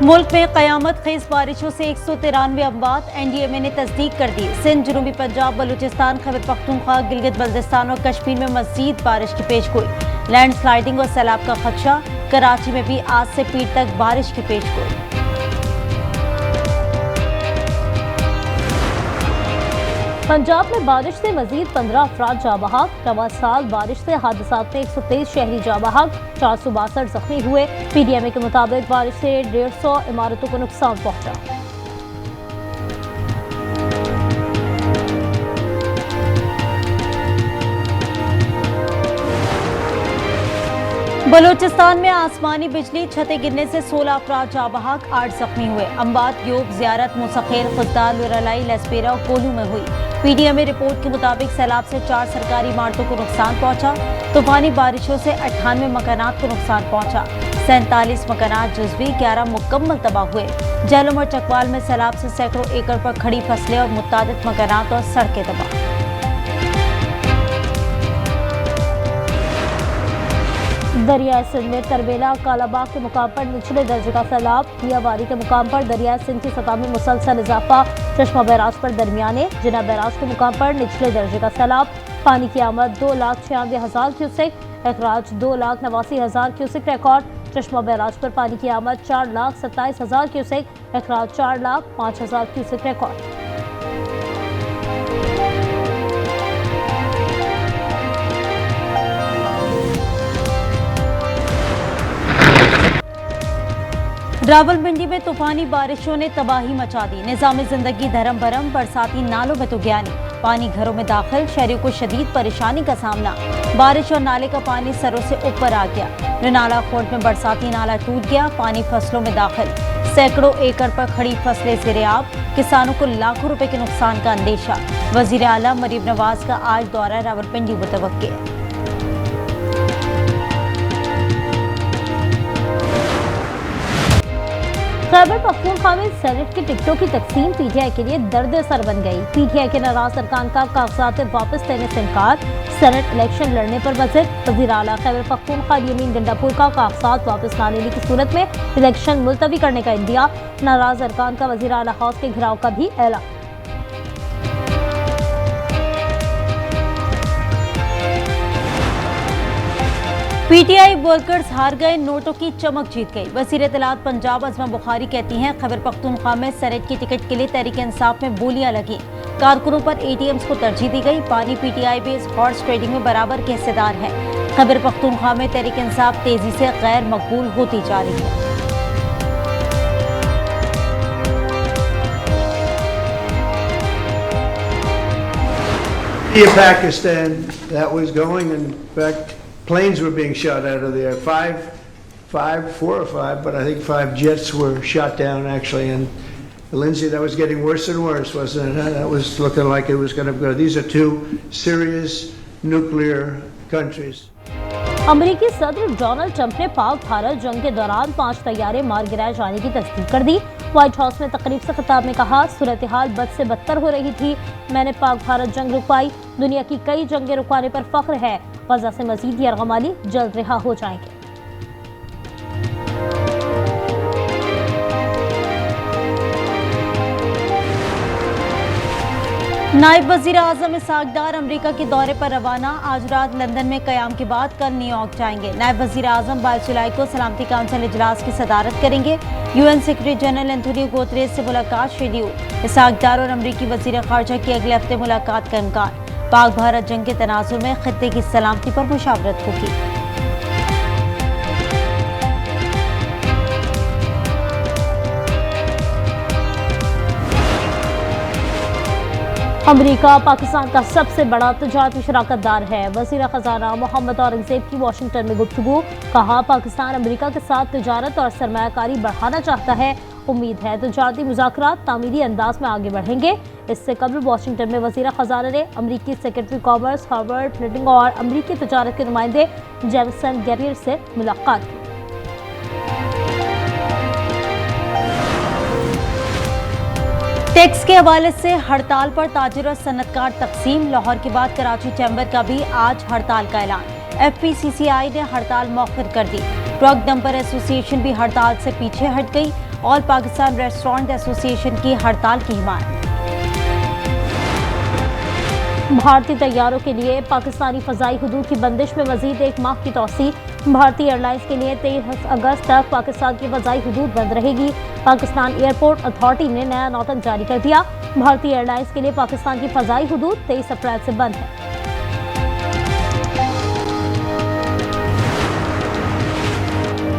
मुल्क में कयामत खेज बारिशों से 193 अमवात, एनडीएमए ने तस्दीक कर दी। सिंध, जनूबी पंजाब, बलूचिस्तान, खैबर पख्तूनख्वा, गिलगित बल्तिस्तान और कश्मीर में मजीद बारिश की पेशगोई। लैंडस्लाइडिंग और सैलाब का खदशा। कराची में भी आज से पीर तक बारिश की पेशगोई। पंजाब में बारिश से मजीद 15 अफराद जाँ बहक। रवा साल बारिश से हादसात में 123 शहरी जाँ बहक, 462 जख्मी हुए। पीडीएमए के मुताबिक बारिश से 150 इमारतों को नुकसान पहुंचा। बलूचिस्तान में आसमानी बिजली, छतें गिरने से 16 अफराद जाँ बहक, 8 जख्मी हुए। अम्बात, योग, जियारत, मुसखेर, खुजदार, लुरलाई, लसपेरा और कोलू में हुई। पीडीएमए रिपोर्ट के मुताबिक सैलाब से 4 सरकारी इमारतों को नुकसान पहुंचा। तूफानी बारिशों से 98 मकानात को नुकसान पहुंचा। 47 मकानात जुज़वी, 11 मुकम्मल तबाह हुए। झेलम और चकवाल में सैलाब से सैकड़ों एकड़ पर खड़ी फसलें और मुतादिद मकानात और सड़कें तबाह। दरिया सिंध में तरबेला, कालाबाग के मुकाम पर निचले दर्जे का सैलाब। मियावारी के मुकाम पर दरिया सिंध की सतह में मुसलसल इजाफा। चश्मा बैराज पर दरमियाने, जिना बैराज के मुकाम पर निचले दर्जे का सैलाब। पानी की आमद 2,96,000 क्यूसेक, अखराज 2,89,000 क्यूसेक रिकॉर्ड। चश्मा बैराज पर पानी की आमद 4,27,000 क्यूसेक, अखराज 4,05,000 क्यूसेक रिकॉर्ड। रावलपिंडी में तूफानी बारिशों ने तबाही मचा दी। निज़ाम जिंदगी धर्म भरम, बरसाती नालों में तुगयानी। पानी घरों में दाखिल, शहरियों को शदीद परेशानी का सामना। बारिश और नाले का पानी सरों से ऊपर आ गया। रिनाला खोट में बरसाती नाला टूट गया, पानी फसलों में दाखिल। सैकड़ों एकड़ पर खड़ी फसलें ज़ेरे-आब, किसानों को लाखों रुपए के नुकसान का अंदेशा। वज़ीर आला मरीम नवाज का आज दौरा रावलपिंडी मुतवक्किल। खैबर पख्तूनख्वा में सेनेट की टिकटों की तकसीम पीटीआई के लिए दर्द सर बन गई। पीटीआई के नाराज अरकान का कागजात वापस लेने से इनकार। सेनेट इलेक्शन लड़ने पर वज़ीर। वज़ीर आला खैबर पख्तूनख्वा यमीन गंडापुर का कागजात वापस ना लेने की सूरत में इलेक्शन मुलतवी करने का इंदिया। नाराज अरकान का वज़ीर आला हाउस के घेराव का भी ऐलान। पीटीआई वर्कर्स हार गए, नोटों की चमक जीत गई। वज़ीर इत्तलात पंजाब अज़मा बुखारी कहती हैं, खैबर पख्तूनख्वा में सेनेट की टिकट के लिए तहरीक इंसाफ में बोलियां लगी। कारकुनों पर एटीएम्स को तरजीह दी गई। पानी पीटीआई बेस हॉर्स ट्रेडिंग में बराबर के हिस्सेदार है। खैबर पख्तूनख्वा में तहरीक इंसाफ तेजी से गैर मकबूल होती जा रही है। Pakistan, that was going. In fact, planes were being shot out of there. Four or five, but I think 5 jets were shot down actually. And Lindsay, that was getting worse and worse, wasn't it? That was looking like it was going to go. These are 2 serious nuclear countries. अमरीकी सदर Donald Trump ने पाक भारत जंग के दौरान 5 तैयारे मार गिराए जाने की तस्दीक कर दी। व्हाइट हाउस में तकरीब से खिताब में कहा, सूरत हाल बद से बदतर हो रही थी। मैंने पाक भारत जंग रुकवाई। दुनिया की कई जंगें रुकवाने पर फख्र है। गजा से मजीद यरगमाली जल्द रिहा हो जाएंगे। नायब वज़ीर आज़म इसहाक डार अमरीका के दौरे पर रवाना। आज रात लंदन में क़याम के बाद कल न्यूयॉर्क जाएंगे। नायब वज़ीर आज़म 22 जुलाई को सलामती काउंसिल इजलास की सदारत करेंगे। UN secretary general Antonio Guterres से मुलाकात शेड्यूल। इसहाक डार और अमरीकी वज़ीर ख़ारजा की अगले हफ्ते मुलाकात का इम्कान। पाक भारत जंग के तनाजुर में खित्ते की सलामती पर मुशावरत होगी। अमरीका पाकिस्तान का सबसे बड़ा तिजारती शराकतदार है। वज़ीर ख़जाना मोहम्मद औरंगज़ेब की वाशिंगटन में गुफ्तगू। कहा, पाकिस्तान अमरीका के साथ तिजारत और सरमायाकारी बढ़ाना चाहता है। उम्मीद है तिजारती मुज़ाकरात तामीरी अंदाज में आगे बढ़ेंगे। इससे कबल वाशिंगटन में वज़ीर ख़जाना ने अमरीकी सेक्रेटरी कॉमर्स हॉवर्ड लिटिंग और अमरीकी तिजारत के नुमाइंदे जेमसन गेरियर से मुलाकात की। टैक्स के हवाले से हड़ताल पर ताजिर और सनतकार तकसीम। लाहौर के बाद कराची चैम्बर का भी आज हड़ताल का ऐलान। FPCCI ने हड़ताल मौखर कर दी। ट्रक डंपर एसोसिएशन भी हड़ताल से पीछे हट गई। ऑल पाकिस्तान रेस्टोरेंट एसोसिएशन की हड़ताल की हिमायत। भारतीय तैयारों के लिए पाकिस्तानी फ़ज़ाई हुदूद की बंदिश में मज़ीद 1 माह की तौसी। भारतीय एयरलाइंस के लिए 23 अगस्त तक पाकिस्तान की फ़ज़ाई हुदूद बंद रहेगी। पाकिस्तान एयरपोर्ट अथॉरिटी ने नया नोटिस जारी कर दिया। भारतीय एयरलाइंस के लिए पाकिस्तान की फ़ज़ाई हुदूद 23 अप्रैल से बंद है।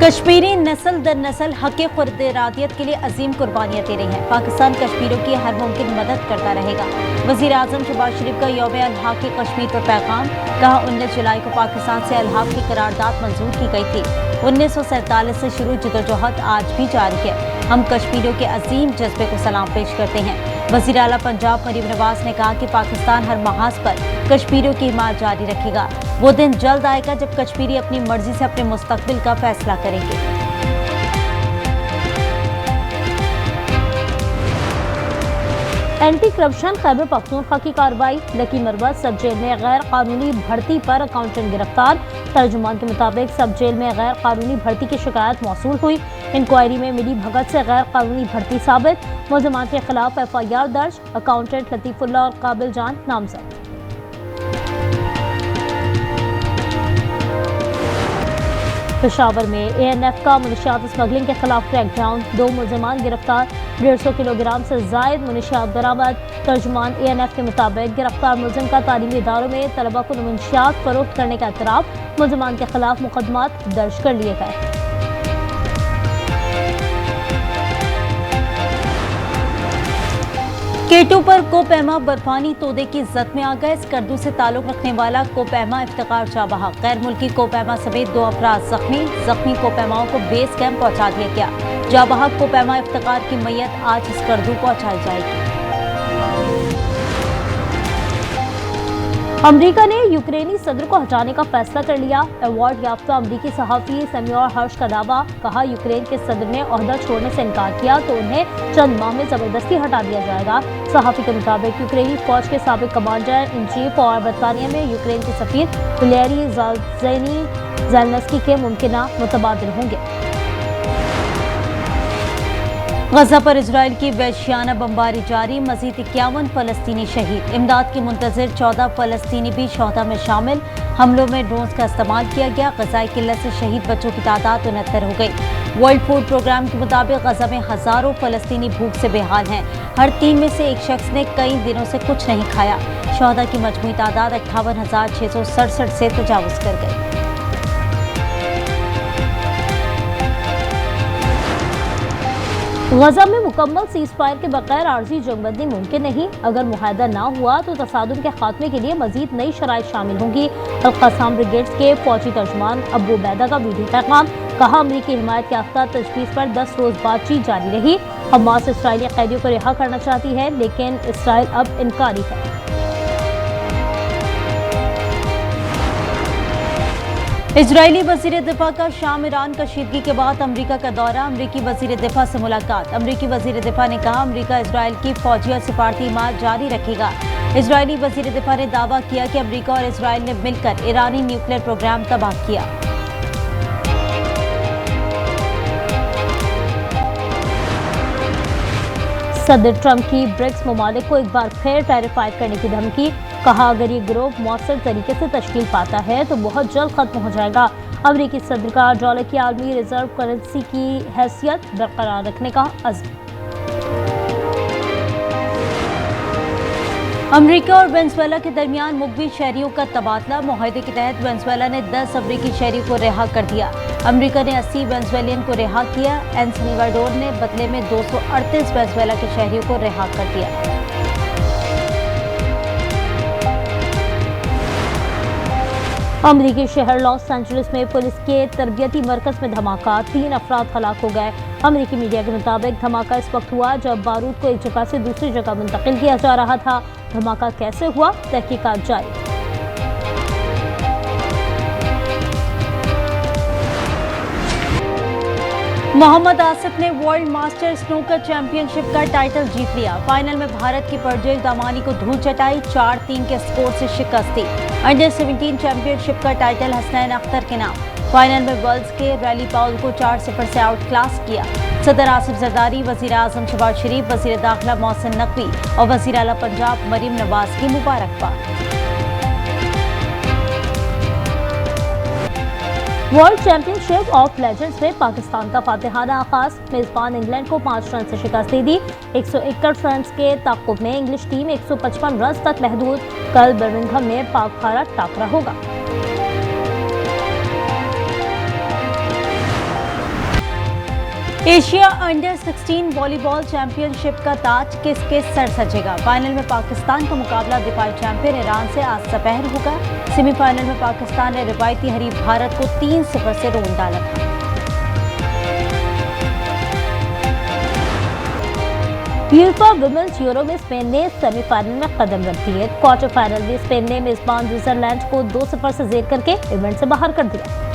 कश्मीरी नस्ल दर नस्ल हक़ खुर्द-ए-इरादियत के लिए अजीम कुर्बानियाँ दे रही हैं। पाकिस्तान कश्मीरियों की हर मुमकिन मदद करता रहेगा। वज़ीर आज़म शहबाज शरीफ का यौम अलहाक़ कश्मीर पर पैगाम। कहा 19 जुलाई को पाकिस्तान से अलहाक़ की करारदाद मंजूर की गई थी। 1947 से शुरू जदोजहद आज भी जारी है। हम कश्मीरियों के अजीम जज्बे को सलाम पेश करते हैं। वज़ीर आला पंजाब मरीम नवाज ने कहा कि पाकिस्तान हर महाज पर कश्मीरियों की हिमायत जारी रखेगा। वो दिन जल्द आएगा जब कश्मीरी अपनी मर्जी से अपने मुस्तकबिल का फैसला करेंगे। एंटी करप्शन खैबर पख्तूनख्वा की कार्रवाई। लकी मरवत सब जेल में गैर कानूनी भर्ती पर अकाउंटेंट गिरफ्तार। तर्जुमान के मुताबिक सब जेल में गैर कानूनी भर्ती की शिकायत मौसूल हुई। इंक्वायरी में मिली भगत से गैर कानूनी भर्ती साबित। मुलजमान के खिलाफ FIR दर्ज। अकाउंटेंट लतीफुल्लाह और काबिल जान नामजद। पेशावर में ANF का मुनशियात स्मगलिंग के खिलाफ क्रैकडाउन। 2 मुलजमान गिरफ्तार। 150 किलोग्राम से जायद मुनशियात बरामद। तर्जुमान ANF के मुताबिक गिरफ्तार मुलजिम का तालीमी इदारों में तलबा को मुनशियात फरोख्त करने का एतराफ़। मुलजमान के खिलाफ मुकदमात दर्ज कर लिए गए। K2 पर कोपैमा बर्फानी तोदे की जद में आ गए। स्कर्दू से ताल्लुक रखने वाला कोपैमा इफ्तिकार जाबहा। गैर मुल्की कोपैमा समेत 2 अफराद जख्मी कोपैमाओं को बेस कैंप पहुंचा दिया गया। जाबहा कोपैमा इफ्तिकार की मैयत आज स्कर्दू पहुंचाई जाएगी। अमेरिका ने यूक्रेनी सदर को हटाने का फैसला कर लिया। अवार्ड याफ्ता अमेरिकी सहाफ़ी सैम्यूअल हर्श का दावा। कहा यूक्रेन के सदर ने ओहदा छोड़ने से इनकार किया तो उन्हें चंद माह में जबरदस्ती हटा दिया जाएगा। सहाफ़ी के मुताबिक यूक्रेनी फौज के साबिक कमांडर इन चीफ और बरतानिया में यूक्रेन के सफीर वलेरी ज़ेलेंस्की के मुमकिना मुतबादिल होंगे। गजा पर इजराइल की वहशियाना बमबारी जारी। मजीद 51 फ़लस्तीनी शहीद। इमदाद की मुंतज़िर 14 फ़लस्तीनी भी शोहदा में शामिल। हमलों में ड्रोन्स का इस्तेमाल किया गया। गजाई किल्लत से शहीद बच्चों की तादाद 69 हो गई। वर्ल्ड फूड प्रोग्राम के मुताबिक गजा में हज़ारों फ़लस्तीनी भूख से बेहाल हैं। हर 3 में से एक शख्स ने कई दिनों से कुछ नहीं खाया। शोहदा की मजमूई तादाद 58,667 से तजावुज़ कर गई। गजा में मुकम्मल सीज़ फायर के बगैर आर्जी जंगबंदी मुमकिन नहीं। अगर मुआहदा ना हुआ तो तसादुम के खात्मे के लिए मजीद नई शराइत शामिल होंगी। अल-क़स्साम ब्रिगेड्स के फौजी तर्जुमान अबू उबैदा का वीडियो पैगाम। कहा अमरीकी हिमायत याफ्ता तजवीज़ पर 10 रोज़ बातचीत जारी रही। हमास इसराइली कैदियों को रिहा करना चाहती है लेकिन इसराइल अब इनकारी है। इजरायली वज़ीर दिफा का शाम ईरान कशीदगी के बाद अमरीका का दौरा। अमरीकी वज़ीर दिफा से मुलाकात। अमरीकी वज़ीर दिफा ने कहा अमरीका इजराइल की फौजी और सिफारती हिमायत जारी रखेगा। इजरायली वज़ीर दिफा ने दावा किया कि अमरीका और इजराइल ने मिलकर ईरानी न्यूक्लियर प्रोग्राम तबाह किया। सदर ट्रंप की ब्रिक्स ममालिक को एक बार फिर टेरिफाइड करने की धमकी। कहा अगर ये ग्रोह मौसर तरीके से तश्कील पाता है तो बहुत जल्द खत्म हो जाएगा। अमरीकी सदर का डॉलर की आलमी रिजर्व करेंसी की हैसियत बरकरार रखने का अज़्म। अमरीका और वेनेजुएला के दरमियान मुकबिल शहरियों का तबादला। मुआहदे के तहत वेनेजुएला ने 10 अमरीकी शहरियों को रिहा कर दिया। अमरीका ने 80 वेनेजुएलियन को रिहा किया। एल साल्वाडोर ने बदले में 238 वेनेजुएला के शहरियों को रिहा कर दिया। अमरीकी शहर लॉस एंजलिस में पुलिस के तरबियती मरकज में धमाका। 3 अफराद हलाक हो गए। अमरीकी मीडिया के मुताबिक धमाका इस वक्त हुआ जब बारूद को एक जगह से दूसरी जगह मुंतकिल किया जा रहा था। धमाका कैसे हुआ, तहकीकात जारी। मोहम्मद आसिफ ने वर्ल्ड मास्टर स्नूकर चैंपियनशिप का टाइटल जीत लिया। फाइनल में भारत की परजेल दामानी को धूल चटाई। 4-3 के स्कोर से शिकस्त दी। अंडर 17 चैंपियनशिप का टाइटल हसनैन अख्तर के नाम। फाइनल में वर्ल्ड्स के रैली पाउल को 4-0 से आउट क्लास किया। सदर आसिफ जरदारी, वजीर आजम शहबाज शरीफ, वजीर दाखिला मोहसिन नकवी और वजीर आला पंजाब मरीम नवाज की मुबारकबाद। वर्ल्ड चैंपियनशिप ऑफ लेजेंड्स में पाकिस्तान का फातिहाना आगाज। मेजबान इंग्लैंड को 5 रन से शिकस्त दे दी। 161 रन के ताक़ुब में इंग्लिश टीम 155 रन तक महदूद। कल बर्मिंघम में पाक भारत टाकरा होगा। एशिया अंडर 16 वॉलीबॉल चैंपियनशिप का ताज किसके सर सजेगा? फाइनल में पाकिस्तान का मुकाबला दिफाई चैंपियन ईरान से आज दोपहर होगा। सेमीफाइनल में पाकिस्तान ने रिवायती हरीफ भारत को 3-0 से रोन डाला था। यूफा वुमेन्स यूरो में स्पेन ने सेमीफाइनल में कदम रख दिए। क्वार्टर फाइनल में स्पेन ने मेजबान स्विट्जरलैंड को 2-0 से जेर करके इवेंट से बाहर कर दिया।